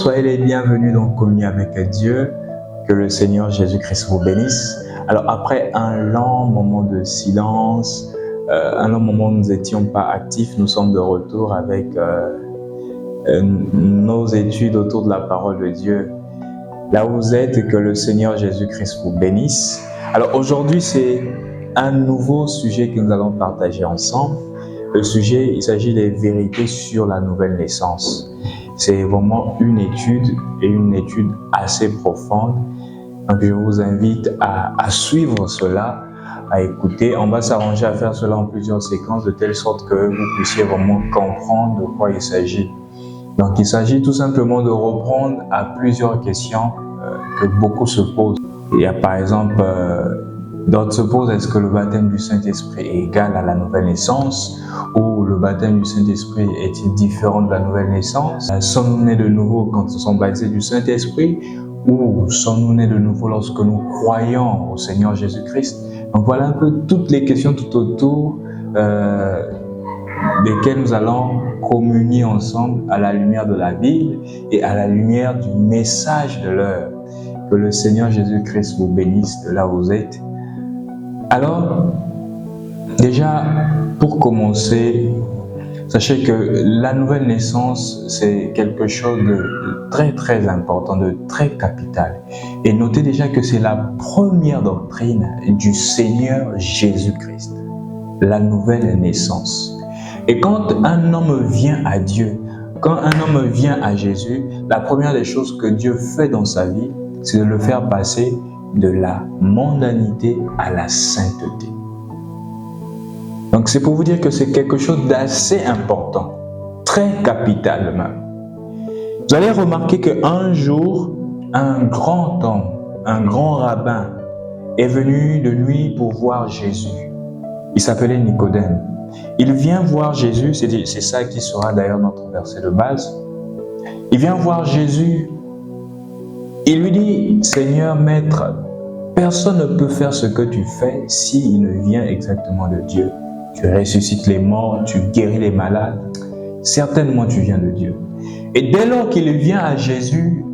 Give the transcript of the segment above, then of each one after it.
soyez les bienvenus dans Communion avec Dieu. Que le Seigneur Jésus-Christ vous bénisse. Alors après un long moment de silence, un long moment où nous n'étions pas actifs, nous sommes de retour avec nos études autour de la parole de Dieu. Là où vous êtes, que le Seigneur Jésus-Christ vous bénisse. Alors aujourd'hui, c'est un nouveau sujet que nous allons partager ensemble. Le sujet, il s'agit des vérités sur la nouvelle naissance. C'est vraiment une étude et une étude assez profonde. Donc je vous invite à suivre cela, à écouter. On va s'arranger à faire cela en plusieurs séquences de telle sorte que vous puissiez vraiment comprendre de quoi il s'agit. Donc il s'agit tout simplement de reprendre à plusieurs questions que beaucoup se posent. Il y a par exemple, d'autres se posent, est-ce que le baptême du Saint-Esprit est égal à la nouvelle naissance? Ou le baptême du Saint-Esprit est-il différent de la nouvelle naissance? Sommes-nous nés de nouveau quand nous sommes baptisés du Saint-Esprit? Ou sommes-nous nés de nouveau lorsque nous croyons au Seigneur Jésus-Christ? Donc voilà un peu toutes les questions tout autour desquelles nous allons communier ensemble à la lumière de la Bible et à la lumière du message de l'heure. Que le Seigneur Jésus-Christ vous bénisse de là où vous êtes. Alors, déjà, pour commencer, sachez que la nouvelle naissance, c'est quelque chose de très très important, de très capital. Et notez déjà que c'est la première doctrine du Seigneur Jésus-Christ, la nouvelle naissance. Et quand un homme vient à Dieu, quand un homme vient à Jésus, la première des choses que Dieu fait dans sa vie, c'est de le faire passer de la mondanité à la sainteté. Donc c'est pour vous dire que c'est quelque chose d'assez important, très capital même. Vous allez remarquer qu'un jour, un grand homme, un grand rabbin est venu de nuit pour voir Jésus. Il s'appelait Nicodème. Il vient voir Jésus, c'est ça qui sera d'ailleurs notre verset de base. Il vient voir Jésus. Il lui dit, Seigneur, Maître, personne ne peut faire ce que tu fais s'il ne vient exactement de Dieu. Tu ressuscites les morts, tu guéris les malades. Certainement, tu viens de Dieu. Et dès lors qu'il vient à Jésus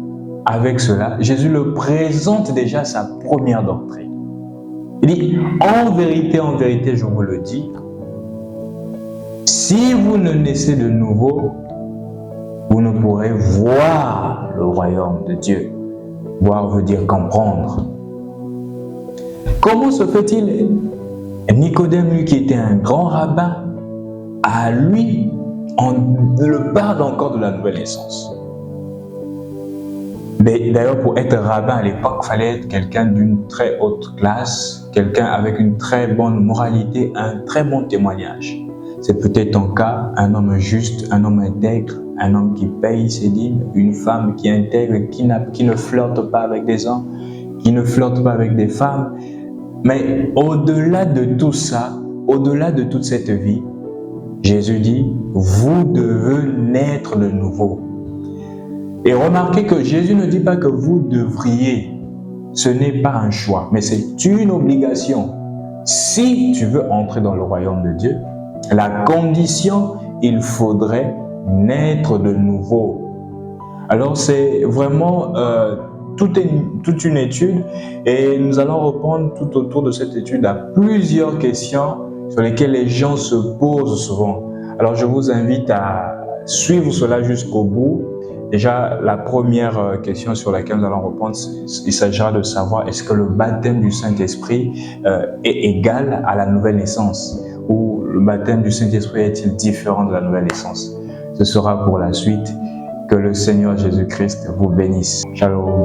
avec cela, Jésus le présente déjà sa première doctrine. Il dit, en vérité, je vous le dis, si vous ne naissez de nouveau, vous ne pourrez voir le royaume de Dieu. Voir veut dire comprendre. Comment se fait-il? Nicodème, lui qui était un grand rabbin, à lui, on le parle encore de la nouvelle naissance. D'ailleurs, pour être rabbin à l'époque, il fallait être quelqu'un d'une très haute classe, quelqu'un avec une très bonne moralité, un très bon témoignage. C'est peut-être ton cas, un homme juste, un homme intègre, un homme qui paye ses dîmes, une femme qui est intègre, qui ne flirte pas avec des hommes, qui ne flirte pas avec des femmes. Mais au-delà de tout ça, au-delà de toute cette vie, Jésus dit, vous devez naître de nouveau. Et remarquez que Jésus ne dit pas que vous devriez. Ce n'est pas un choix, mais c'est une obligation. Si tu veux entrer dans le royaume de Dieu, la condition, il faudrait naître de nouveau. Alors c'est vraiment toute une étude et nous allons reprendre tout autour de cette étude à plusieurs questions sur lesquelles les gens se posent souvent. Alors je vous invite à suivre cela jusqu'au bout. Déjà, la première question sur laquelle nous allons répondre, il s'agira de savoir est-ce que le baptême du Saint-Esprit est égal à la nouvelle naissance ou le baptême du Saint-Esprit est-il différent de la nouvelle naissance? Ce sera pour la suite. Que le Seigneur Jésus-Christ vous bénisse. Shalom.